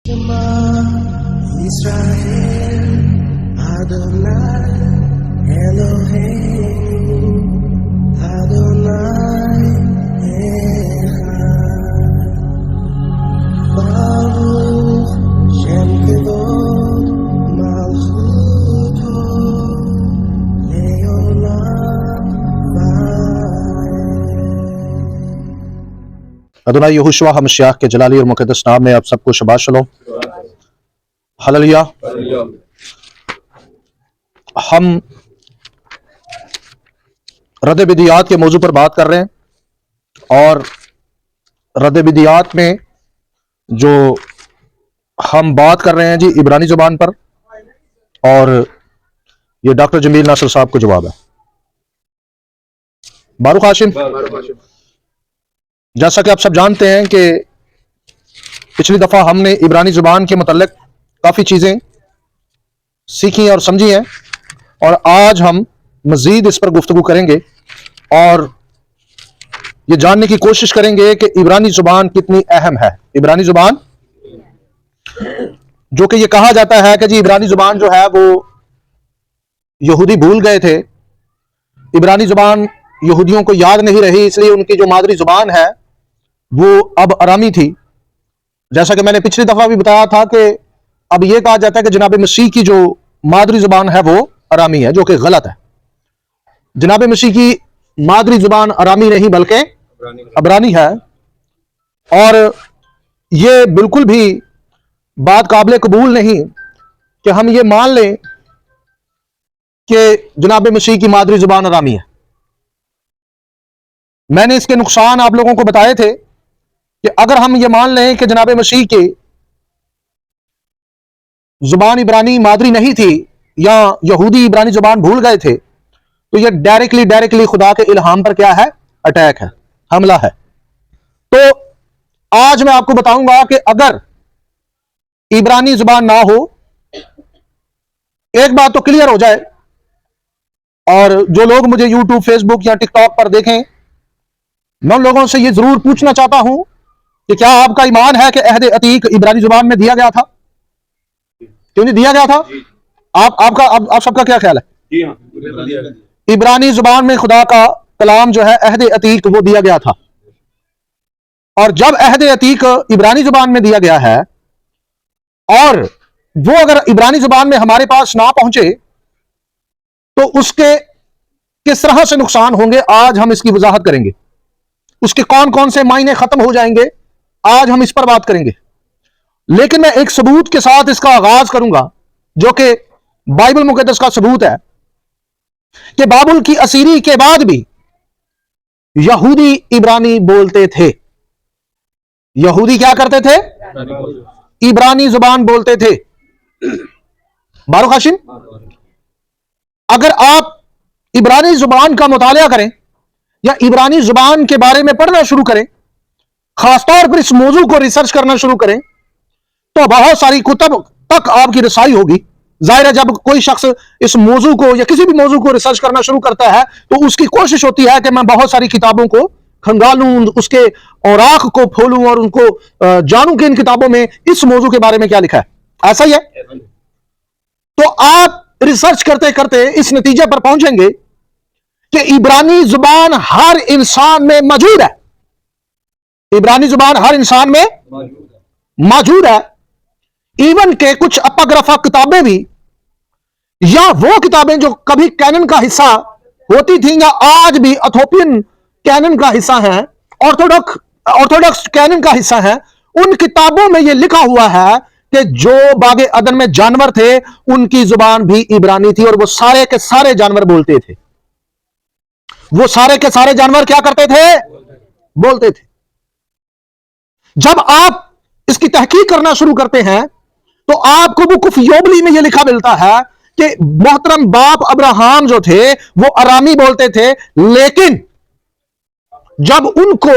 Israel, Adonai, Elohim, Adonai, Echad. Baruch Shem Kevod Malchuto Leolam Vaed. अदोनाई Yehoshua हमशाह के जलाली और मुक़द्दस नाम में आप सबको शबाश शलोम, हालेलुया। हम रद बिदियात के मौजू पर बात कर रहे हैं और रद बिदियात में जो हम बात कर रहे हैं जी इब्रानी ज़ुबान पर, और ये डॉक्टर जमील नासिर साहब को जवाब है। बारूक हाशिम, जैसा कि आप सब जानते हैं कि पिछली दफ़ा हमने इब्रानी ज़ुबान के मुतल्लिक़ काफ़ी चीज़ें सीखी और समझी हैं, और आज हम मज़ीद इस पर गुफ्तगू करेंगे और ये जानने की कोशिश करेंगे कि इब्रानी ज़ुबान कितनी अहम है। इब्रानी ज़ुबान, जो कि ये कहा जाता है कि जी इब्रानी ज़ुबान जो है वो यहूदी भूल गए थे, इब्रानी ज़ुबान यहूदियों को याद नहीं रही, इसलिए उनकी जो मादरी ज़ुबान है वो अब अरामी थी। जैसा कि मैंने पिछली दफ़ा भी बताया था कि अब ये कहा जाता है कि जनाब मसीह की जो मादरी ज़ुबान है वो अरामी है, जो कि गलत है। जनाब मसीह की मादरी ज़ुबान अरामी नहीं बल्कि अबरानी है, और ये बिल्कुल भी बात काबिल कबूल नहीं कि हम ये मान लें कि जनाब मसीह की मादरी ज़ुबान अरामी है। मैंने इसके नुकसान आप लोगों को बताए थे कि अगर हम ये मान लें कि जनाब मसीह की ज़ुबान इब्रानी मादरी नहीं थी या यहूदी इब्रानी ज़ुबान भूल गए थे, तो ये डायरेक्टली खुदा के इल्हाम पर क्या है? अटैक है, हमला है। तो आज मैं आपको बताऊंगा कि अगर इब्रानी ज़ुबान ना हो, एक बात तो क्लियर हो जाए, और जो लोग मुझे यूट्यूब, फेसबुक या टिकटॉक पर देखें, मैं उन लोगों से ये जरूर पूछना चाहता हूं कि क्या आपका ईमान है कि अहद अतीक इब्रानी ज़ुबान में दिया गया था? क्यों नहीं दिया गया था? आप सबका क्या ख्याल है? जी हाँ, इब्रानी ज़ुबान में खुदा का कलाम जो है अहद अतीक वो दिया गया था, और जब अहद अतीक इब्रानी ज़ुबान में दिया गया है और वो अगर इब्रानी ज़ुबान में हमारे पास ना पहुंचे तो उसके किस तरह से नुकसान होंगे, आज हम इसकी वजाहत करेंगे। उसके कौन कौन से मायने खत्म हो जाएंगे, आज हम इस पर बात करेंगे। लेकिन मैं एक सबूत के साथ इसका आगाज करूंगा, जो कि बाइबल मुकद्दस का सबूत है कि बाबुल की असीरी के बाद भी यहूदी इब्रानी बोलते थे। यहूदी क्या करते थे? इब्रानी ज़ुबान बोलते थे। बारूक हाशिम, अगर आप इब्रानी ज़ुबान का मुतालिया करें या इब्रानी ज़ुबान के बारे में पढ़ना शुरू करें, खासतौर पर इस मौजू को रिसर्च करना शुरू करें, तो बहुत सारी कुतब तक आपकी रसाई होगी। जाहिर है, जब कोई शख्स इस मौजू को या किसी भी मौजू को रिसर्च करना शुरू करता है तो उसकी कोशिश होती है कि मैं बहुत सारी किताबों को खंगालूं, उसके औराक को खोलूं और उनको जानूं कि इन किताबों में इस मौजू के बारे में क्या लिखा है। ऐसा ही है। तो आप रिसर्च करते करते इस नतीजे पर पहुंचेंगे कि इब्रानी ज़ुबान हर इंसान में मौजूद है। इब्रानी ज़ुबान हर इंसान में मौजूद है। इवन के कुछ अपग्रफा किताबें भी, या वो किताबें जो कभी कैनन का हिस्सा होती थी या आज भी इथोपियन कैनन का हिस्सा हैं, ऑर्थोडॉक्स कैनन का हिस्सा है, उन किताबों में यह लिखा हुआ है कि जो बागे अदन में जानवर थे उनकी जुबान भी इब्रानी थी, और वो सारे के सारे जानवर बोलते थे। वो सारे के सारे जानवर क्या करते थे? बोलते थे। जब आप इसकी तहकीक करना शुरू करते हैं तो आपको वुक़ुफ़ योबली में यह लिखा मिलता है कि मोहतरम बाप अब्राहम जो थे वो अरामी बोलते थे, लेकिन जब उनको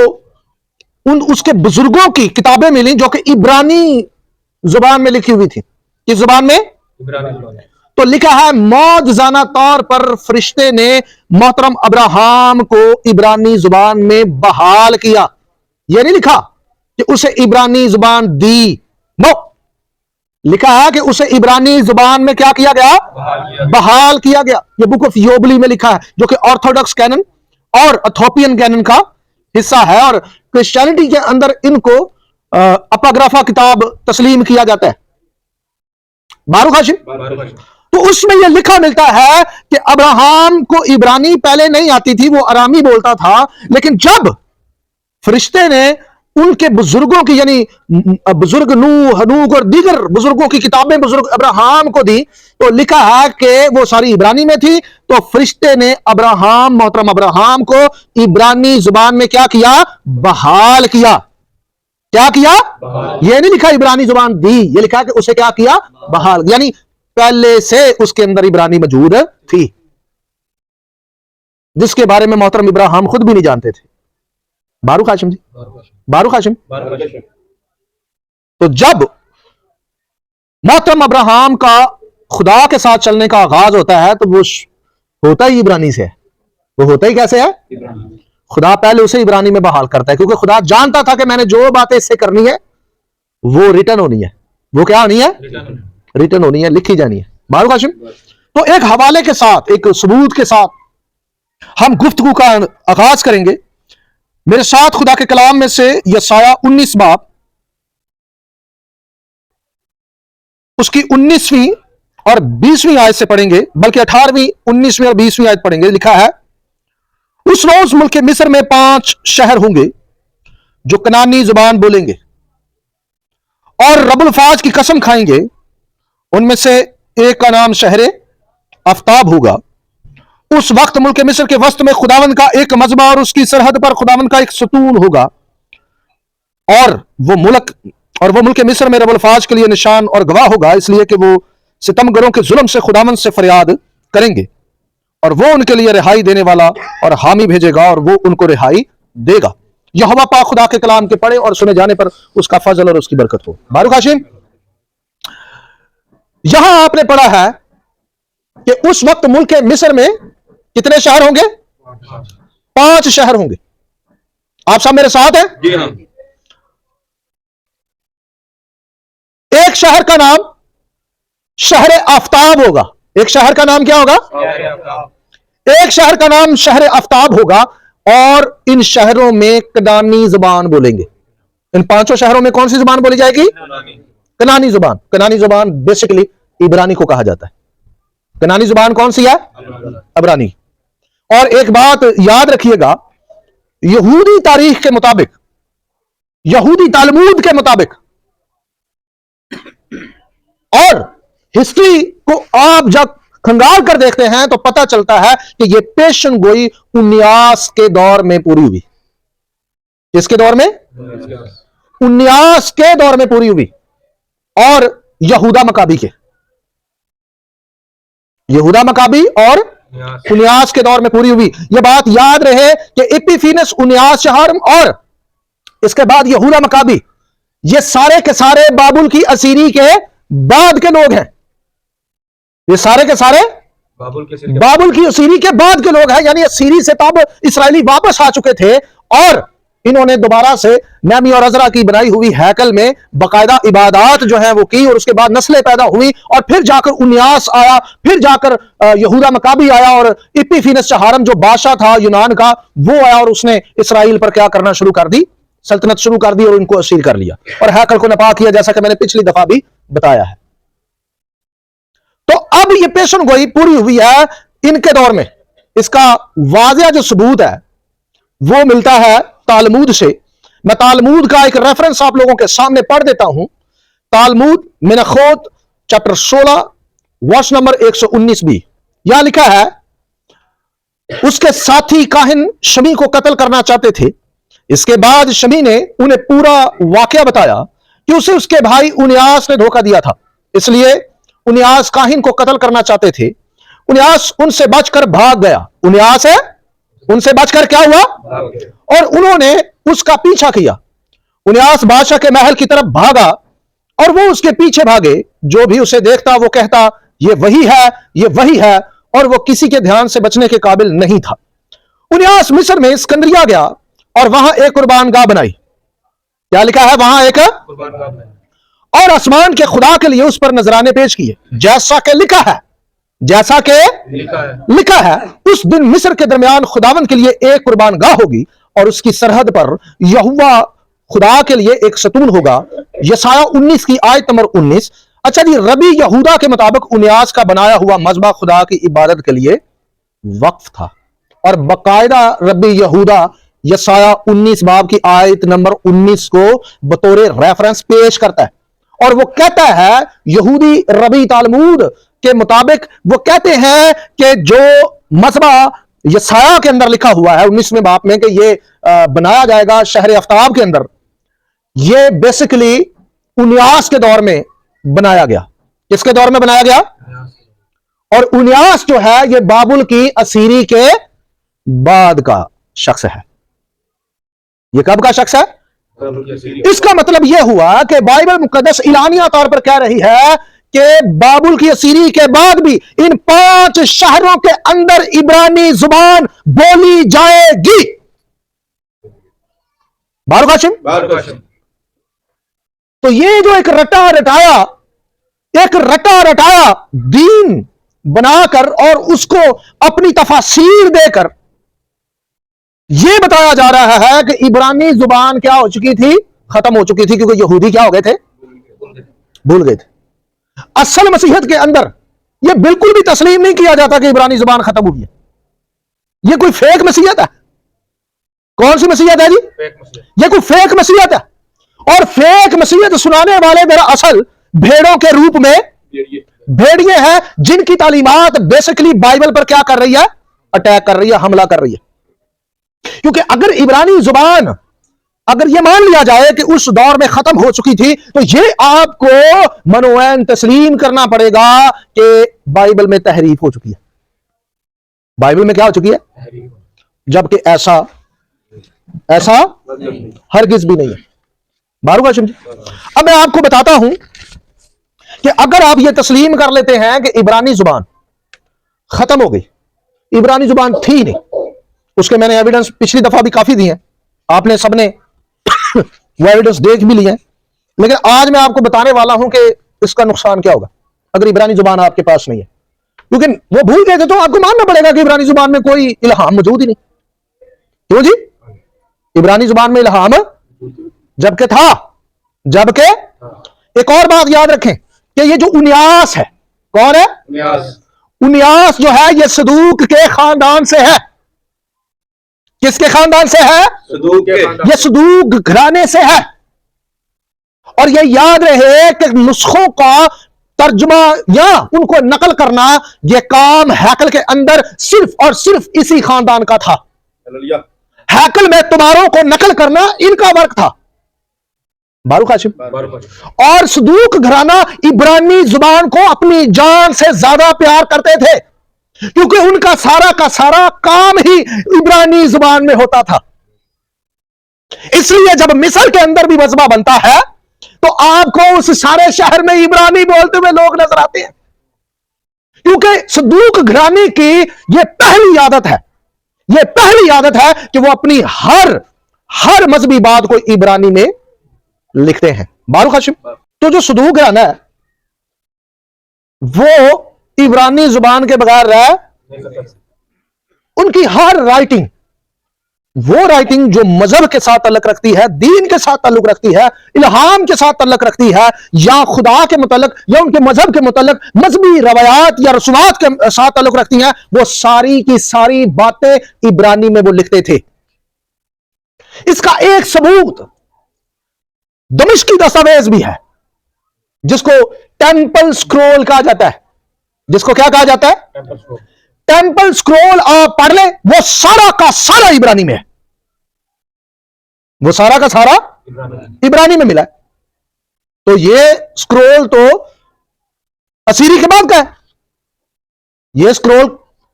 उसके बुजुर्गों की किताबें मिली जो कि इब्रानी जुबान में लिखी हुई थी, किस जुबान में? तो लिखा है मौजज़ाना तौर पर फरिश्ते ने मोहतरम अब्राहम को इब्रानी जुबान में बहाल किया। यह नहीं लिखा कि उसे इब्रानी जुबान दी। नो, लिखा है कि उसे इब्रानी जुबान में क्या किया गया, बहाल किया गया। ये बुक ऑफ योबली में लिखा है, जो कि ऑर्थोडॉक्स कैनन और एथोपियन कैनन का हिस्सा है, और क्रिश्चियनिटी के अंदर इनको अपग्राफा किताब तस्लीम किया जाता है। बारूक हाशिम, तो उसमें यह लिखा मिलता है कि अब्राहम को इब्रानी पहले नहीं आती थी, वो अरामी बोलता था, लेकिन जब फरिश्ते ने उनके बुजुर्गों की, यानी बुजुर्ग नूह, हनूक और दीगर बुजुर्गों की किताबें बुजुर्ग अब्राहम को दी, तो लिखा है कि वो सारी इब्रानी में थी। तो फरिश्ते ने मोहतरम अब्राहम को इब्रानी जुबान में क्या किया, बहाल किया। क्या किया, ये नहीं लिखा इब्रानी जुबान दी, ये लिखा कि उसे क्या किया, बहाल, यानी पहले से उसके अंदर इब्रानी मौजूद थी, जिसके बारे में मोहतरम इब्राहिम खुद भी नहीं जानते थे। बारूक हाशिम जी, बारूक हाशिम। तो जब मोहतरम अब्राहम का खुदा के साथ चलने का आगाज होता है, तो वो होता ही इब्रानी से है। वो होता ही कैसे है, खुदा पहले उसे इब्रानी में बहाल करता है, क्योंकि खुदा जानता था कि मैंने जो बातें इससे करनी है वो रिटर्न होनी है। वो क्या होनी है, रिटर्न होनी है, लिखी जानी है। बारूक हाशिम, तो एक हवाले के साथ, एक सबूत के साथ हम गुफ्तगू का आगाज करेंगे। मेरे साथ खुदा के कलाम में से यसाया 19 बाब उसकी 19वीं और 20वीं आयत से पढ़ेंगे, बल्कि 18वीं, 19वीं और 20वीं आयत पढ़ेंगे। लिखा है, उस रोज मुल्क मिस्र में 5 शहर होंगे जो कनानी जुबान बोलेंगे और रबुल फाज की कसम खाएंगे। उनमें से एक का नाम शहर आफ्ताब होगा। उस वक्त मुल्क मिस्र के वस्त में खुदावंद का एक मजबा और उसकी सरहद पर खुदावंद का एक सतून होगा, और वो मुल्क मिस्र में रबुल फाज के लिए निशान और गवाह होगा, इसलिए कि वो सितमगरों के जुल्म से खुदावंद से फरियाद करेंगे, और वो उनके लिए रिहाई देने वाला और हामी भेजेगा, और वो उनको रिहाई देगा। यहोवा पाक खुदा के कलाम के पढ़े और सुने जाने पर उसका फजल और उसकी बरकत हो। बारूक हाशिम, यहां आपने पढ़ा है कि उस वक्त मुल्क मिस्र में कितने शहर होंगे, 5 शहर होंगे। आप सब मेरे साथ हैं? जी हाँ। एक शहर का नाम शहर आफ्ताब होगा। एक शहर का नाम क्या होगा, एक शहर का नाम शहर आफ्ताब होगा, और इन शहरों में कनानी जुबान बोलेंगे। इन 5 शहरों में कौन सी जुबान बोली जाएगी, कनानी जुबान। कनानी जुबान बेसिकली इब्रानी को कहा जाता है। कनानी जुबान कौन सी है, अब्रानी। और एक बात याद रखिएगा, यहूदी तारीख के मुताबिक, यहूदी तालमूद के मुताबिक, और हिस्ट्री को आप जब खंगाल कर देखते हैं तो पता चलता है कि यह पेशन गोई 19 के दौर में पूरी हुई। किसके दौर में, 19 के दौर में पूरी हुई, और यहूदा मकाबी के, यहूदा मकाबी और 19 के दौर में पूरी हुई। यह बात याद रहे कि इपिफीनस 19 शहर और इसके बाद यहूदा मकाबी, ये सारे के सारे बाबुल की असीरी के बाद के लोग हैं। ये सारे के सारे बाबुल की असीरी के बाद के लोग हैं, यानी असीरी से तब इसराइली वापस आ चुके थे, और इन्होंने दोबारा से नेमी और अजरा की बनाई हुई हैकल में बाकायदा इबादत जो है वो की, और उसके बाद नस्लें पैदा हुई, और फिर जाकर 19 आया, फिर जाकर यहूदा मकाबी आया, और इपिफीनस शहारम जो बादशाह था यूनान का, वो आया, और उसने इसराइल पर क्या करना शुरू कर दी, सल्तनत शुरू कर दी, और उनको असीर कर लिया और हैकल को नपा किया, जैसा कि मैंने पिछली दफा भी बताया है। तो अब ये पेशन गोई पूरी हुई है इनके दौर में। इसका वाज़िया जो सबूत है वो मिलता है तालमूद से। मैं तालमूद का एक रेफरेंस आप लोगों के सामने पढ़ देता हूं। तालमूद मिनखोत चैप्टर 16 वर्स नंबर 119 भी यहां लिखा है, उसके साथी काहिन शमी को कत्ल करना चाहते थे। इसके बाद शमी ने उन्हें पूरा वाकया बताया कि उसे उसके भाई उनियास ने धोखा दिया था, इसलिए उनियास काहिन को कत्ल करना चाहते थे। उनियास उनसे बचकर भाग गया। उनियास है, उनसे बचकर क्या हुआ, और उन्होंने उसका पीछा किया। उनियास बादशाह के महल की तरफ भागा और वो उसके पीछे भागे। जो भी उसे देखता वो कहता ये वही है, ये वही है, और वो किसी के ध्यान से बचने के काबिल नहीं था। उनियास मिस्र में सिकंदरिया गया और वहां एक कुर्बान गाह बनाई। क्या लिखा है वहां, एक, اور आसमान के खुदा के लिए उस पर नजराने पेश किए, जैसा कि लिखा है, जैसा कि लिखा है, उस दिन मिस्र के दरमियान खुदावन के लिए एक कुर्बानगाह होगी और उसकी सरहद पर यहोवा खुदा के लिए एक सतून होगा। यसाया 19 की आयत नंबर 19। अच्छा जी, रबी यहूदा के मुताबिक उनियास का बनाया हुआ मजबा खुदा की इबादत के लिए वक्फ था, और बकायदा रबी यहूदा यसाया 19 बाब की आयत नंबर 19 को बतौर रेफरेंस पेश करता है, और वो कहता है, यहूदी रबी तालमूद के मुताबिक वो कहते हैं कि जो मजबा यसाया के अंदर लिखा हुआ है 19वें बाब में कि ये बनाया जाएगा शहर आफ्ताब के अंदर, ये बेसिकली उनियास के दौर में बनाया गया। किसके दौर में बनाया गया? और उनियास जो है ये बाबुल की असीरी के बाद का शख्स है। ये कब का शख्स है? इसका मतलब यह हुआ कि बाइबल मुकद्दस इलानिया तौर पर कह रही है कि बाबुल की असीरी के बाद भी इन 5 शहरों के अंदर इब्रानी जुबान बोली जाएगी। बारूक हाशिम, तो ये जो एक रटा रटाया दीन बनाकर और उसको अपनी तफासीर देकर यह बताया जा रहा है कि इब्रानी जुबान क्या हो चुकी थी? खत्म हो चुकी थी, क्योंकि यहूदी क्या हो गए थे? भूल गए थे। असल मसीहत के अंदर यह बिल्कुल भी तस्लीम नहीं किया जाता कि इब्रानी जुबान खत्म हुई है। यह कोई फेक मसीहत है। कौन सी मसीहत है जी? यह कोई फेक मसीहत है, और फेक मसीहत सुनाने वाले दरअसल भेड़ों के रूप में भेड़िए हैं, जिनकी तालीमात बेसिकली बाइबल पर क्या कर रही है? अटैक कर रही है, हमला कर रही है। क्योंकि अगर इब्रानी जुबान, अगर यह मान लिया जाए कि उस दौर में खत्म हो चुकी थी, तो यह आपको मनोवैन तस्लीम करना पड़ेगा कि बाइबल में तहरीफ हो चुकी है। बाइबल में क्या हो चुकी है? जबकि ऐसा हरगिज भी नहीं है। बारूक हाशिम जी, अब मैं आपको बताता हूं कि अगर आप यह तस्लीम कर लेते हैं कि इब्रानी जुबान खत्म हो गई, इब्रानी जुबान थी नहीं, उसके मैंने एविडेंस पिछली दफा भी काफी दिए हैं, आपने सबने वो एविडेंस देख भी लिए हैं, लेकिन आज मैं आपको बताने वाला हूं कि इसका नुकसान क्या होगा अगर इब्रानी जुबान आपके पास नहीं है। क्योंकि वो भूल गए थे, तो आपको मानना पड़ेगा कि इब्रानी जुबान में कोई इल्हाम मौजूद ही नहीं। क्यों जी? इब्रानी जुबान में इल्हाम जबकि था, जबकि एक और बात याद रखें कि ये जो उनियास है, कौन है? उनियास जो है ये सदूक के खानदान से है। किसके खानदान से है? ये सदूक घराने से है। और ये याद रहे कि नुस्खों का तर्जुमा या उनको नकल करना, ये काम हैकल के अंदर सिर्फ और सिर्फ इसी खानदान का था। हैकल में तुम्हारों को नकल करना इनका वर्क था। बारूक हाशिम, और सदूक घराना इब्रानी जुबान को अपनी जान से ज्यादा प्यार करते थे, क्योंकि उनका सारा का सारा काम ही इब्रानी जुबान में होता था। इसलिए जब मिस्र के अंदर भी मजबा बनता है तो आपको उस सारे शहर में इब्रानी बोलते हुए लोग नजर आते हैं, क्योंकि सदूक घराने की यह पहली आदत है, यह पहली आदत है कि वो अपनी हर मजहबी बात को इब्रानी में लिखते हैं। बारूक हाशिम, तो जो सदूक घराना है वो इब्रानी जुबान के बगैर रह, उनकी हर राइटिंग, वो राइटिंग जो मजहब के साथ ताल्लुक रखती है, दीन के साथ ताल्लुक रखती है, इल्हाम के साथ ताल्लुक रखती है, या खुदा के मुताल्लिक या उनके मजहब के मुताल्लिक मजहबी रवायात या रसूमात के साथ ताल्लुक रखती हैं, वो सारी की सारी बातें इब्रानी में वो लिखते थे। इसका एक सबूत दमिश्की दस्तावेज भी है, जिसको टेंपल स्क्रोल कहा जाता है। जिसको क्या कहा जाता है? Temple scroll. आप पढ़ ले, वो सारा का सारा इब्रानी में है, वो सारा का सारा इब्रानी में मिला है। तो ये स्क्रोल तो असीरी के बाद का है, ये स्क्रोल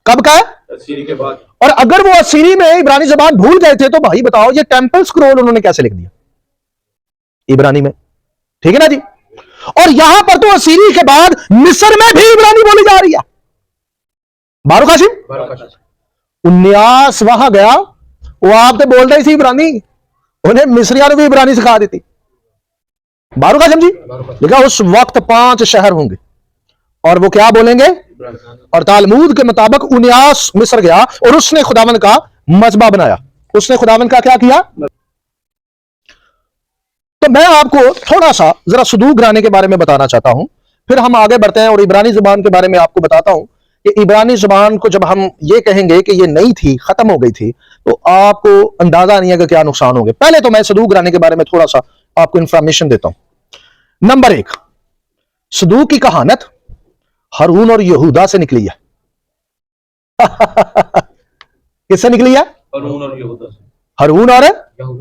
कब का है? असीरी के बाद। और अगर वो असीरी में इब्रानी जुबान भूल गए थे, तो भाई बताओ ये टेंपल स्क्रोल उन्होंने कैसे लिख दिया इब्रानी में? ठीक है ना जी। और यहां पर तो असीरी के बाद मिस्र में भी इब्रानी बोली जा रही है। बारूक हाशिम, उन्यास वहां गया, वो आप तो बोल रही थी इब्रानी, उन्हें मिस्रिया ने भी इब्रानी सिखा दी थी। बारू का समझी लिखा उस वक्त 5 शहर होंगे और वो क्या बोलेंगे, और तालमूद के मुताबिक उनियास मिस्र गया और उसने खुदावंद का मजबा बनाया। उसने खुदावंद का क्या किया? तो मैं आपको थोड़ा सा जरा सदूक घराने के बारे में बताना चाहता हूं, फिर हम आगे बढ़ते हैं और इब्रानी जुबान के बारे में आपको बताता हूं कि इब्रानी जुबान को जब हम ये कहेंगे कि ये नहीं थी, खत्म हो गई थी, तो आपको अंदाजा नहीं है कि क्या नुकसान होंगे। पहले तो मैं सदूक घराने के बारे में थोड़ा सा आपको इंफॉर्मेशन देता हूं। नंबर 1, सदूक की कहानत हारून और यहूदा से निकली है। किससे निकली है? हारून और यहूदा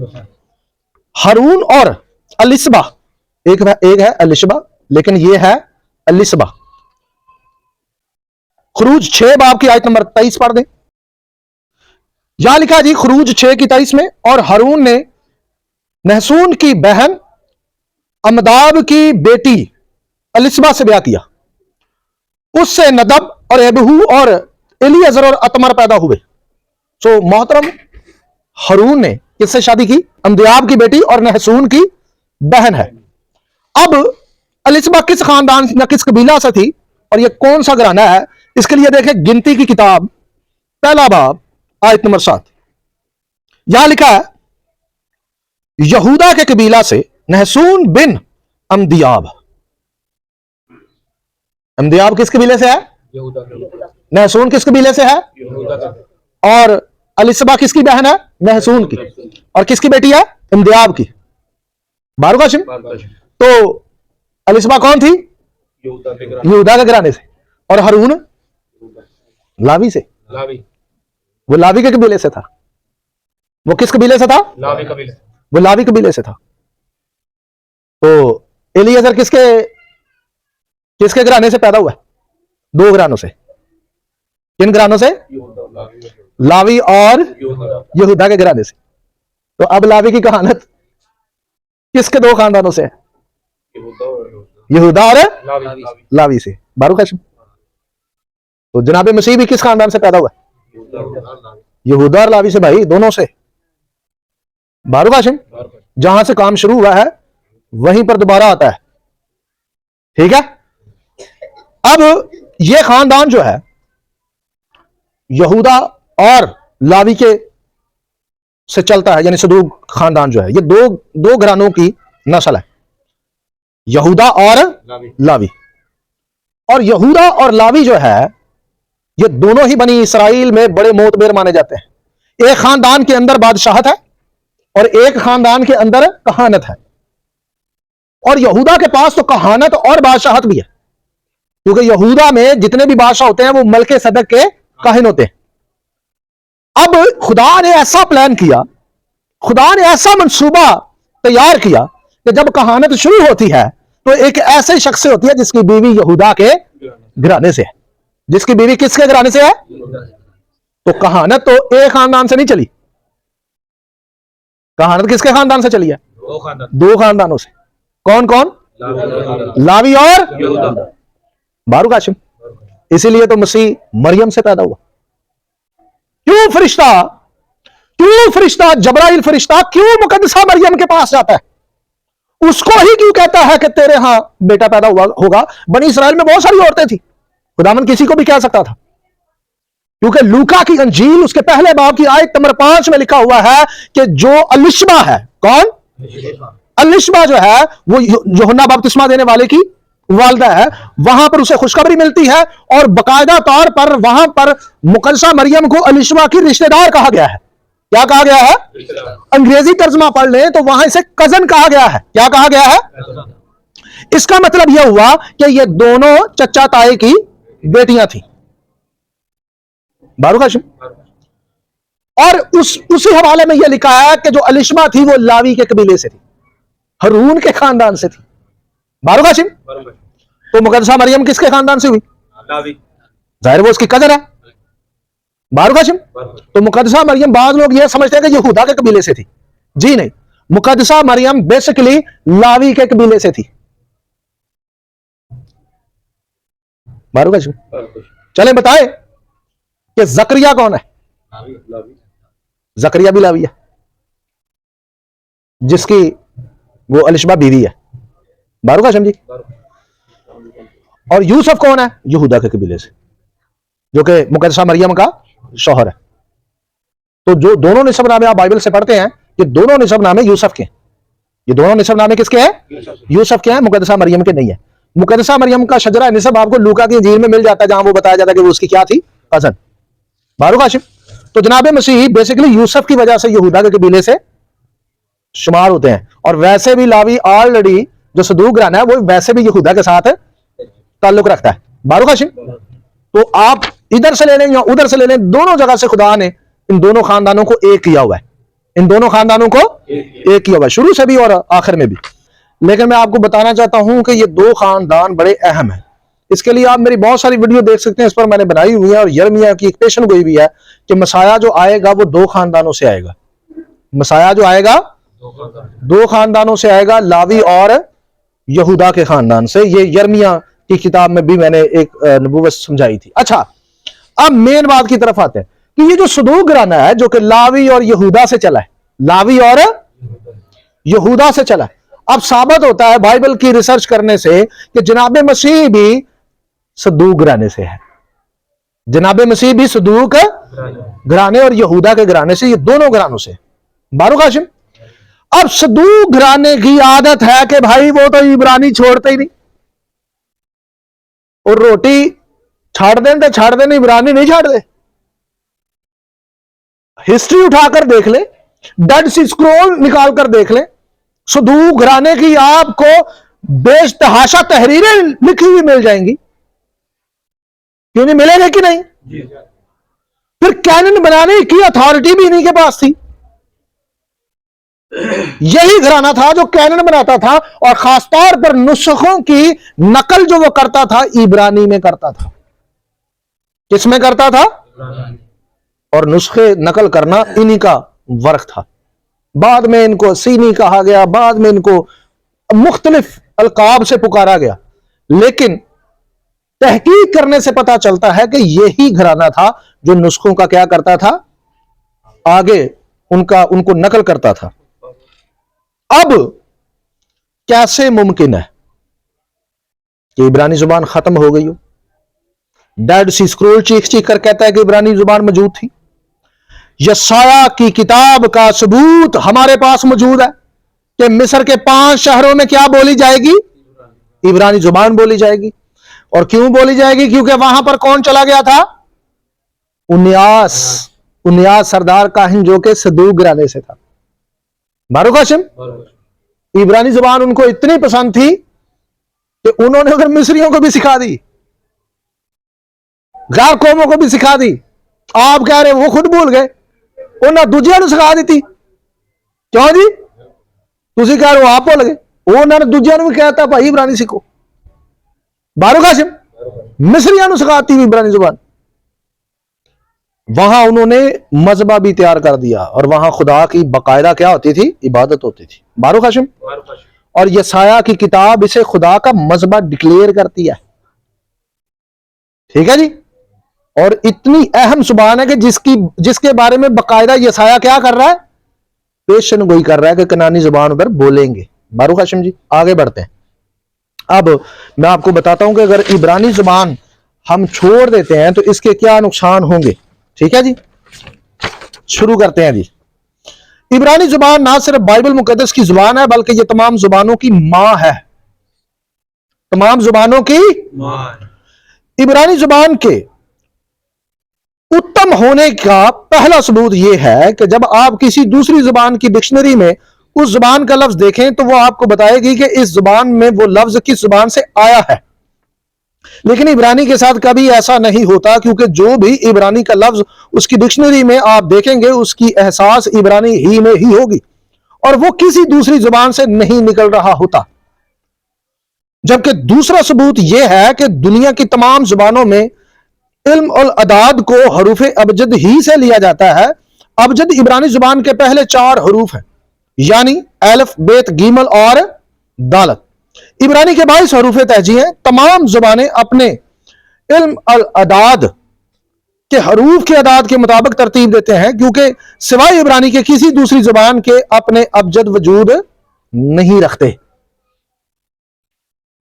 से। हारून और अलिशबा, एक है अलिशबा, लेकिन ये है अलिशबा। खरूज 6 बाब की आयत नंबर 23 पढ़ दें। यहां लिखा जी खरूज 6 की 23 में, और हारून ने नहसून की बहन अमदाब की बेटी अलिशबा से ब्याह किया, उससे नदब और एबहू और एलीअजर और अतमर पैदा हुए। तो मोहतरम हारून ने किससे शादी की? अमदाब की बेटी और नहसून की बहन है। अब अलिशबा किस खानदान या किस कबीला से थी और ये कौन सा घराना है? इसके लिए देखें गिनती की किताब 1 बाब आयत नंबर 7। यहां लिखा है यहूदा के कबीला से नहसून बिन अमदियाब। अमदियाब किस कबीले से है? नहसून किस कबीले से है? और अलिशबा किसकी बहन है? नहसून की। और किसकी बेटी है? अमदियाब की। बारू काशिम। तो अलिशबा कौन थी? यहूदा के घराने से। और हारून लावी से। वो लावी के कबीले से था। वो किस कबीले से था? लावी कबीले। वो लावी कबीले से था। तो एलीअजर किसके घराने से पैदा हुआ? 2 घरानों से। किन घरानों से? लावी और यहूदा के घराने से। तो अब लावी की कहानत किसके 2 खानदानों से है? यहूदा और लावी से। बारू काशिम। तो जनाब मसीह भी किस खानदान से पैदा हुआ? यहूदा और लावी से भाई, दोनों से। बारू काशिम। जहां से काम शुरू हुआ है वहीं पर दोबारा आता है। ठीक है। अब यह खानदान जो है यहूदा और लावी के से चलता है, यानी सदूक खानदान जो है ये दो घरानों की नस्ल है, यहूदा और लावी। और यहूदा और लावी जो है ये दोनों ही बनी इसराइल में बड़े मोतबेर माने जाते हैं। एक खानदान के अंदर बादशाहत है और एक खानदान के अंदर कहानत है। और यहूदा के पास तो कहानत और बादशाहत भी है, क्योंकि यहूदा में जितने भी बादशाह होते हैं वो मलके सदक के काहिन होते हैं। अब खुदा ने ऐसा प्लान किया, खुदा ने ऐसा मंसूबा तैयार किया कि जब कहानत शुरू होती है तो एक ऐसे शख्स से होती है जिसकी बीवी यहूदा के घराने से है। जिसकी बीवी किसके घराने से है? तो कहानत तो एक खानदान से नहीं चली। कहानत किसके खानदान से चली है? 2 खानदानों से। कौन कौन? लावी और बारू काशिम। इसीलिए तो मसीह मरियम से पैदा हुआ। क्यों फरिश्ता जबराइल फरिश्ता क्यों मुकद्दसा मरियम के पास जाता है? उसको ही क्यों कहता है कि तेरे यहां बेटा पैदा हुआ होगा? बनी इसराइल में बहुत सारी औरतें थी, खुदावन किसी को भी कह सकता था, क्योंकि लूका की अंजील उसके पहले बाब की आयत नंबर 5 में लिखा हुआ है कि जो अलिशबा है, कौन? अलिशबा जो है वो यूहन्ना बपतिस्मा देने वाले की वालदा है। वहां पर उसे खुशखबरी मिलती है और बाकायदा तौर पर वहां पर मुकद्दसा मरियम को अलिशबा की रिश्तेदार कहा गया है। क्या कहा गया है? अंग्रेजी तर्जमा पढ़ लें तो वहां इसे कजन कहा गया है। क्या कहा गया है? इसका मतलब यह हुआ कि ये दोनों चचा ताए की बेटियां थी। बारू काशिम। और उसी हवाले में यह लिखा है कि जो अलिशबा थी वो लावी के कबीले से थी, हारून के खानदान से थी। बारू काशिम। तो मुकद्दसा मरियम किसके खानदान से हुई? जाहिर वो उसकी कजन है। बारू काशिम। तो मुकद्दसा मरियम, बाद लोग यह समझते हैं कि यहूदा के कबीले से थी। जी नहीं, मुकद्दसा मरियम बेसिकली लावी के कबीले से थी। बारू काशिम। चले बताए कि जकरिया कौन है? जकरिया भी लावी है, जिसकी वो अलिशबा बीवी है। बारू का समझी। और यूसुफ कौन है? यहूदा के कबीले से, जो कि मुकद्दसा मरियम का शौहर है। तो जो दोनों निसब नामे आप बाइबल से पढ़ते हैं, ये दोनों निसब नामे यूसुफ के, ये दोनों निसब नामे किसके हैं? यूसुफ के हैं, मुकद्दसा मरियम के नहीं है। मुकद्दसा मरियम का शजरा निसब आपको लूका की इंजील में मिल जाता है, जहां वो बताया जाता है कि वो उसकी क्या थी? कजन। बारू काशिम। तो जनाब मसीह बेसिकली यूसुफ की वजह से यहूदा के कबीले से शुमार होते हैं। और वैसे भी लावी ऑलरेडी जो सदूक घराना है वो वैसे भी यहूदा के साथ ताल्लुक रखता है। बारू काशिम। तो आप इधर से ले लें या उधर से ले लें, दोनों जगह से खुदा ने इन दोनों खानदानों को एक किया हुआ है, इन दोनों खानदानों को एक किया हुआ है, शुरू से भी और आखिर में भी। लेकिन मैं आपको बताना चाहता हूं कि ये दो खानदान बड़े अहम हैं। इसके लिए आप मेरी बहुत सारी वीडियो देख सकते हैं, इस पर मैंने बनाई हुई है। और यिर्मयाह की एक पेशन गोई भी है कि मसाया जो आएगा वो दो खानदानों से आएगा। मसाया जो आएगा दो खानदानों से आएगा, लावी और यहूदा के खानदान से। ये यिर्मयाह की किताब में भी मैंने एक नबूवत समझाई थी। अच्छा, अब मेन बात की तरफ आते हैं कि ये जो सदूक घराना है जो कि लावी और यहूदा से चला है, लावी और यहूदा से चला है, अब साबित होता है बाइबल की रिसर्च करने से कि जनाब मसीह भी सदूक घराने से है। जनाब मसीह भी सदूक घराने और यहूदा के घराने से, ये दोनों घरानों से। बारू काशिम। अब सदूक घराने की आदत है कि भाई वो तो इब्रानी छोड़ते ही नहीं, और रोटी छाड़ दें तो छाड़ दें, इब्रानी नहीं छाड़ दे। हिस्ट्री उठाकर देख ले, डेड सी स्क्रॉल निकाल कर देख ले, सदूक घराने की आपको बेतहाशा तहरीरें लिखी हुई मिल जाएंगी। क्यों नहीं मिलेंगे कि नहीं? फिर कैनन बनाने की अथॉरिटी भी इन्हीं के पास थी। यही घराना था जो कैनन बनाता था, और खासतौर पर नुस्खों की नकल जो वो करता था इब्रानी में करता था। किस में करता था? और नुस्खे नकल करना इन्हीं का वर्क था। बाद में इनको सीनी कहा गया, बाद में इनको मुख्तलिफ अलकाब से पुकारा गया, लेकिन तहकीक करने से पता चलता है कि यही घराना था जो नुस्खों का क्या करता था, आगे उनको नकल करता था। अब कैसे मुमकिन है कि इब्रानी जुबान खत्म हो गई हो? डेड सी स्क्रोल चीख चीख कर कहता है कि इब्रानी जुबान मौजूद थी। यशाया की किताब का सबूत हमारे पास मौजूद है कि मिस्र के 5 शहरों में क्या बोली जाएगी? इब्रानी जुबान बोली जाएगी। और क्यों बोली जाएगी? क्योंकि वहां पर कौन चला गया था? उन्यास सरदार काहिन, जो कि सदूक घराने से था। बारू काशिम। इब्रानी जुबान उनको इतनी पसंद थी कि उन्होंने अगर मिस्रियों को भी सिखा दी, गैर कौमों को भी सिखा दी। आप कह रहे वो खुद भूल गए, उन्हें दूजिया ने सिखा दी थी। क्यों जी? तुसी कह रहे हो आप भूल गए, उन्होंने दूजिया ने भी कहता भाई इब्रानी सीखो। बारू काशिम। मिस्रियों ने सिखाती हुई इब्रानी जुबान। वहां उन्होंने मजहबा भी तैयार कर दिया, और वहां खुदा की बाकायदा क्या होती थी? इबादत होती थी। बारू काशिम। और यशाया की किताब इसे खुदा का मजहबा डिक्लेयर करती है। ठीक है जी। और इतनी अहम जुबान है कि जिसके बारे में बाकायदा यशाया क्या कर रहा है? पेशन गोई कर रहा है कि कनानी जुबान उधर बोलेंगे। बारू काशिम जी, आगे बढ़ते हैं। अब मैं आपको बताता हूं कि अगर इब्रानी जुबान हम छोड़ देते हैं तो इसके क्या नुकसान होंगे। ठीक है जी, शुरू करते हैं जी। इब्रानी जुबान ना सिर्फ बाइबल मुकद्दस की जुबान है, बल्कि ये तमाम जुबानों की मां है। तमाम जुबानों की मां। इब्रानी जुबान के उत्तम होने का पहला सबूत यह है कि जब आप किसी दूसरी जुबान की डिक्शनरी में उस जुबान का लफ्ज देखें तो वो आपको बताएगी कि इस जुबान में वो लफ्ज किस जुबान से आया है। लेकिन इब्रानी के साथ कभी ऐसा नहीं होता, क्योंकि जो भी इब्रानी का लफ्ज उसकी डिक्शनरी में आप देखेंगे उसकी एहसास इब्रानी ही में ही होगी, और वो किसी दूसरी जुबान से नहीं निकल रहा होता। जबकि दूसरा सबूत यह है कि दुनिया की तमाम जुबानों में इल्म और अदाद को हरूफ अबजद ही से लिया जाता है। अबजद इब्रानी जुबान के पहले 4 हरूफ हैं, यानी अलिफ, बेत, गीमल और दालत। इब्रानी के 22 हरूफ तहजी हैं। तमाम जुबानें अपने इल्म और अदाद के हरूफ के अदाद के मुताबिक तरतीब देते हैं, क्योंकि सिवाय इब्रानी के किसी दूसरी जुबान के अपने अबजद वजूद नहीं रखते।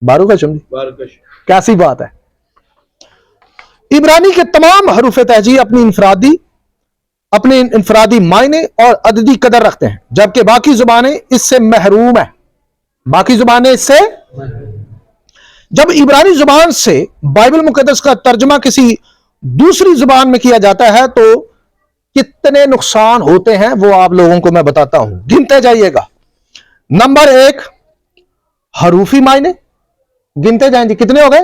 बारू का चुमली, कैसी बात है। इब्रानी के तमाम हरूफ तहजी अपने इंफरादी मायने और अददी कदर रखते हैं, जबकि बाकी जुबानें इससे महरूम है। बाकी जुबानें इससे, जब इब्रानी जुबान से बाइबल मुकद्दस का तर्जमा किसी दूसरी जुबान में किया जाता है तो कितने नुकसान होते हैं वो आप लोगों को मैं बताता हूं, गिनते जाइएगा। नंबर 1, हरूफी मायने, गिनते जाएंगे, कितने हो गए?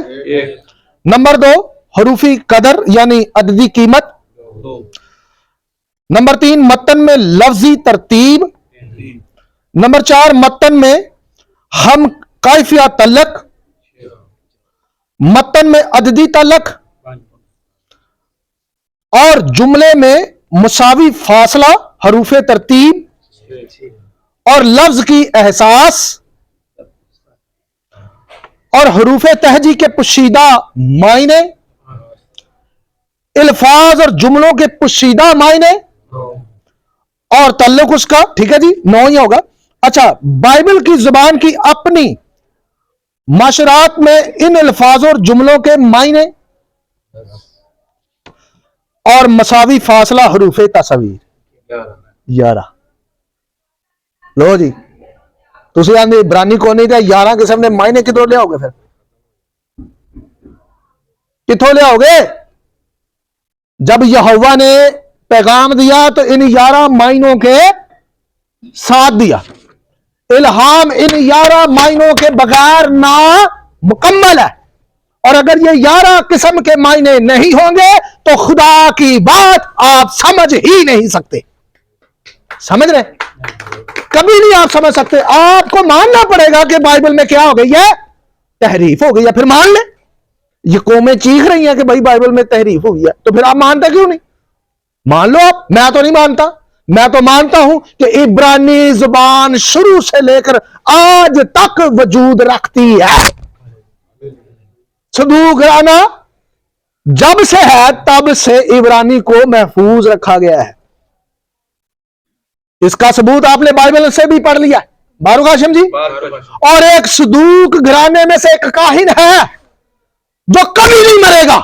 नंबर 2, हरूफी कदर यानी अददी कीमत। नंबर 3, मतन में लफ्जी तरतीब। नंबर 4, मतन में हम कायफिया तलक, मतन में अददी तलक, और जुमले में मुसावी फासला, हरूफ तरतीब और लफ्ज की एहसास, और हरूफ तहजी के पुशीदा मायने, अल्फाज और जुमलों के पुशीदा मायने और तल्लुक उसका, ठीक है जी, 9 ही होगा। अच्छा, बाइबल की जुबान की अपनी माशरात में इन अल्फाज और जुमलों के मायने और मसावी फासला, हरूफ तस्वीर 11। लो जी, तुसी आंदे इब्रानी को नहीं थे 11 किस्म ने मायने कितों ले आओगे? फिर कितों ले आओगे? जब यहोवा ने पैगाम दिया तो इन 11 मायनों के साथ दिया। इल्हाम इन 11 मायनों के बगैर ना मुकम्मल है, और अगर ये 11 किस्म के मायने नहीं होंगे तो खुदा की बात आप समझ ही नहीं सकते। समझ रहे? कभी नहीं आप समझ सकते। आपको मानना पड़ेगा कि बाइबल में क्या हो गई है, तहरीफ हो गई है, फिर मान ले। ये कौमें चीख रही हैं कि भाई बाइबल में तहरीफ हुई है, तो फिर आप मानते क्यों नहीं? मान लो आप। मैं तो नहीं मानता। मैं तो मानता हूं कि इब्रानी जुबान शुरू से लेकर आज तक वजूद रखती है। सदूक राना जब से है तब से इब्रानी को महफूज रखा गया है। इसका सबूत आपने बाइबल से भी पढ़ लिया, बारू काशिम जी। और एक सदूक घराने में से एक काहिन है जो कभी नहीं मरेगा।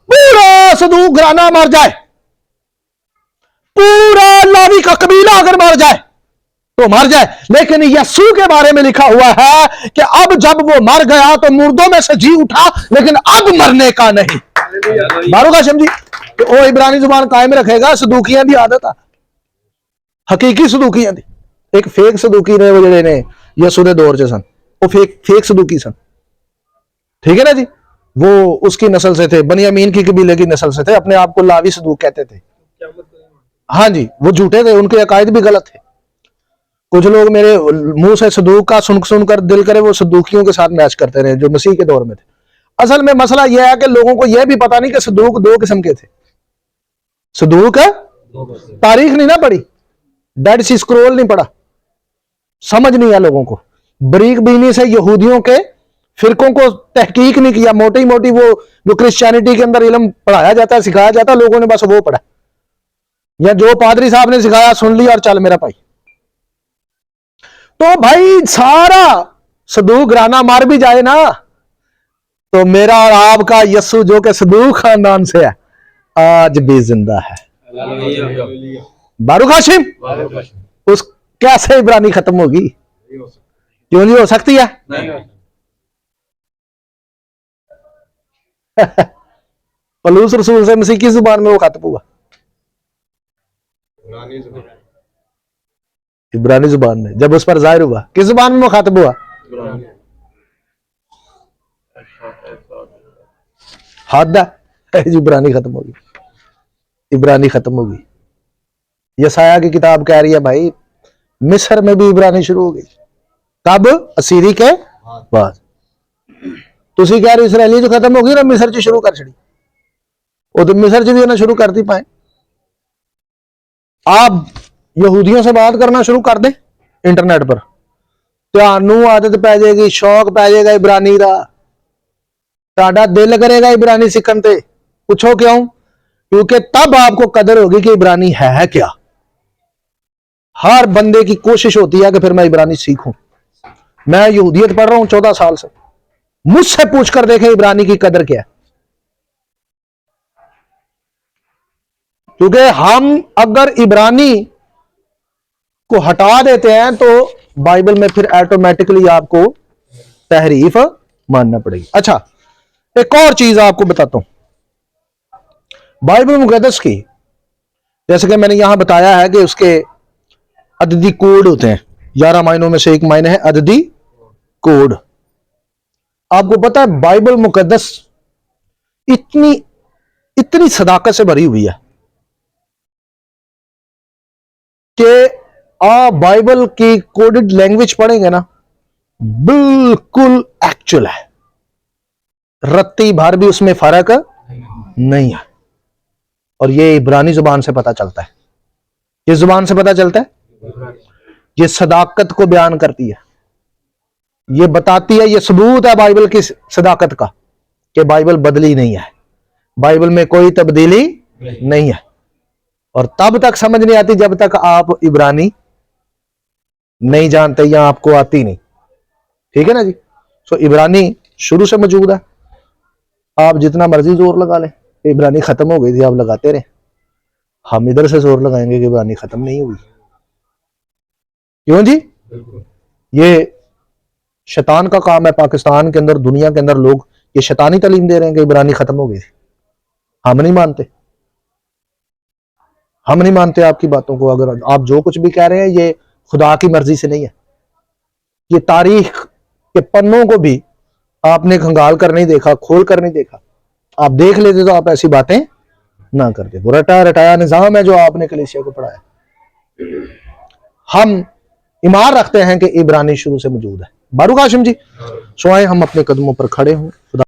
पूरा सदूक घराना मर जाए, पूरा लावी का कबीला अगर मर जाए तो मर जाए, लेकिन यस्सू के बारे में लिखा हुआ है कि अब जब वो मर गया तो मुर्दों में से जी उठा, लेकिन अब मरने का नहीं। बारू काशिम जी, तो वो इब्रानी जुबान कायम रखेगा। सदूकियां दी आदत है, हकीकी सदूकियां दी। एक फेक सदूकी ने वो जेडे ने यस्सू दे दौर च सन, वो फेक सदूकी सन, ठीक है ना जी। वो उसकी नस्ल से थे, बनियामीन की कबीले की नस्ल से थे, अपने आप को लावी सदूक कहते थे। हाँ जी, वो झूठे थे, उनके अकायद भी गलत थे। कुछ लोग मेरे मुंह से सदूक का सुनकर दिल करे वो सदूकियों के साथ मैच करते रहे जो मसीह के दौर में थे। असल में मसला यह है कि लोगों को यह भी पता नहीं कि सदूक 2 किस्म के थे। सदूक है, तारीख नहीं ना पढ़ी, डेड सी स्क्रोल नहीं पढ़ा, समझ नहीं है लोगों को। बरीक बीनी से यहूदियों के फिरकों को तहकीक नहीं किया। मोटी मोटी वो जो क्रिश्चियनिटी के अंदर इल्म पढ़ाया जाता है, सिखाया जाता है, लोगों ने बस वो पढ़ा, या जो पादरी साहब ने सिखाया सुन लिया और चल मेरा भाई। तो भाई सारा सदूक घराना मर भी जाए ना तो मेरा और आपका यस्सू जो कि सदूक खानदान से है आज भी जिंदा है। बारू काशिम, उस कैसे इब्रानी खत्म होगी? क्यों नहीं हो सकती है? पलूस रसूल से मसीह की जुबान में वो खत्म हुआ, इब्रानी जुबान में। जब उस पर जाहिर हुआ, किस जुबान में वो खत्म हुआ? हद है, इब्रानी खत्म होगी, इब्रानी खत्म होगी। यसाया की किताब कह रही है भाई मिस्र में भी इब्रानी शुरू हो गई। कब? असीरी के बाद। तुसी कह रहे इसराइली जो खत्म होगी ना, मिस्र च शुरू कर छड़ी, वो तो मिस्र च भी होना शुरू करती पाए। आप यहूदियों से बात करना शुरू कर दे इंटरनेट पर, ਤੁਹਾਨੂੰ आदत पै जाएगी, शौक पै जाएगा इब्रानी का, ਤੁਹਾਡਾ दिल करेगा इब्रानी सीखने ते। पूछो क्यों? क्योंकि तब आपको कदर होगी कि इब्रानी है क्या। हर बंदे की कोशिश होती है कि फिर मैं इब्रानी सीखूं, میں یہودیت پڑھ رہا ہوں 14 سال سے, مجھ سے پوچھ کر دیکھیں عبرانی کی قدر کیا ہے. کیونکہ ہم اگر عبرانی کو ہٹا دیتے ہیں تو بائبل میں پھر آٹومیٹکلی آپ کو تحریف ماننا پڑے گی. اچھا ایک اور چیز آپ کو بتاتا ہوں بائبل مقدس کی, جیسے کہ میں نے یہاں بتایا ہے کہ اس کے عددی کوڈ ہوتے ہیں, 11 معنوں میں سے ایک معنی ہے عددی کوڈ. آپ کو پتا ہے بائبل مقدس اتنی صداقت سے بھری ہوئی ہے کہ آپ بائبل کی کوڈڈ لینگویج پڑھیں گے نا, بالکل ایکچوئل ہے, رتی بھر بھی اس میں فرق نہیں ہے. اور یہ عبرانی زبان سے پتہ چلتا ہے. کس زبان سے پتہ چلتا ہے؟ یہ صداقت کو بیان کرتی ہے, یہ بتاتی ہے, یہ ثبوت ہے بائبل کی صداقت کا کہ بائبل بدلی نہیں ہے, بائبل میں کوئی تبدیلی نہیں ہے. اور تب تک سمجھ نہیں آتی جب تک آپ عبرانی نہیں جانتے یا آپ کو آتی نہیں. ٹھیک ہے نا جی. سو عبرانی شروع سے موجود ہے, آپ جتنا مرضی زور لگا لیں عبرانی ختم ہو گئی تھی آپ لگاتے رہیں, ہم ادھر سے زور لگائیں گے کہ عبرانی ختم نہیں ہوئی. کیوں جی؟ یہ شیطان کا کام ہے. پاکستان کے اندر, دنیا کے اندر لوگ یہ شیطانی تعلیم دے رہے ہیں کہ عبرانی ختم ہو گئی تھی. ہم نہیں مانتے, ہم نہیں مانتے آپ کی باتوں کو. اگر آپ جو کچھ بھی کہہ رہے ہیں یہ خدا کی مرضی سے نہیں ہے. یہ تاریخ کے پنوں کو بھی آپ نے کھنگال کر نہیں دیکھا, کھول کر نہیں دیکھا. آپ دیکھ لیتے تو آپ ایسی باتیں نہ کرتے. وہ رٹایا نظام ہے جو آپ نے کلیسیا کو پڑھایا. ہم ایمان رکھتے ہیں کہ عبرانی شروع سے موجود ہے. باروک ہاشم جی, سوائے ہم اپنے قدموں پر کھڑے ہوں. خدا